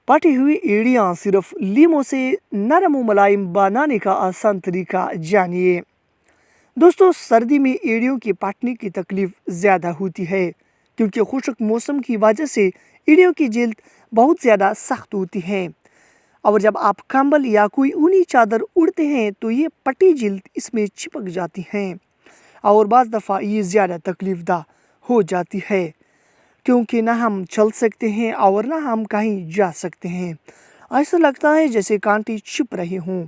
पटी हुई एड़ियाँ सिर्फ लीमों से नरम व मुलायम बनाने का आसान तरीका जानिए। दोस्तों, सर्दी में एड़ियों की पाटने की तकलीफ ज़्यादा होती है क्योंकि खुश्क मौसम की वजह से एड़ियों की जिल्द बहुत ज़्यादा सख्त होती है और जब आप कंबल या कोई ऊनी चादर उड़ते हैं तो ये पटी जिल्द इसमें चिपक जाती हैं और बाज़ दफ़ा ये ज़्यादा तकलीफ़दा हो जाती है क्योंकि ना हम चल सकते हैं और ना हम कहीं जा सकते हैं। ऐसा लगता है जैसे कांटे छिप रहे हों।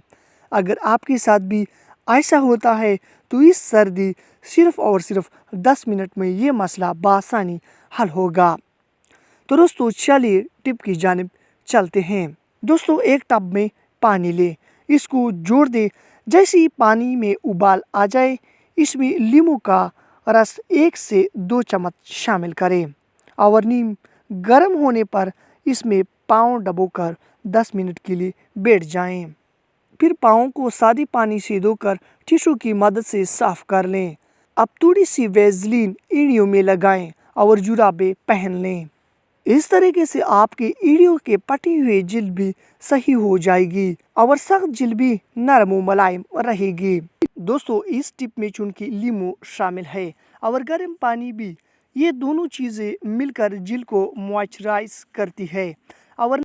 अगर आपके साथ भी ऐसा होता है तो इस सर्दी सिर्फ़ और सिर्फ 10 मिनट में ये मसला बआसानी हल होगा। तो दोस्तों, चलिए टिप की जानिब चलते हैं। दोस्तों, एक टब में पानी लें, इसको जोड़ दें। जैसे ही पानी में उबाल आ जाए, इसमें नींबू का रस 1 से 2 चम्मच शामिल करें और नीम गर्म होने पर इसमें पाँव डुबोकर 10 मिनट के लिए बैठ जाएं। फिर पाँव को सादे पानी से धोकर टिश्यू की मदद से साफ कर लें। अब थोड़ी सी वैसलीन एड़ियों में लगाएं और जुराबें पहन लें। इस तरीके से आपकी एड़ियों के पटी हुई जिल्द भी सही हो जाएगी और सख्त जिल्द भी नरम व मुलायम रहेगी। दोस्तों, इस टिप में चूंकि लीमू शामिल है और गर्म पानी भी, ये दोनों चीज़ें मिलकर जिल्द को मॉइस्चराइज करती है और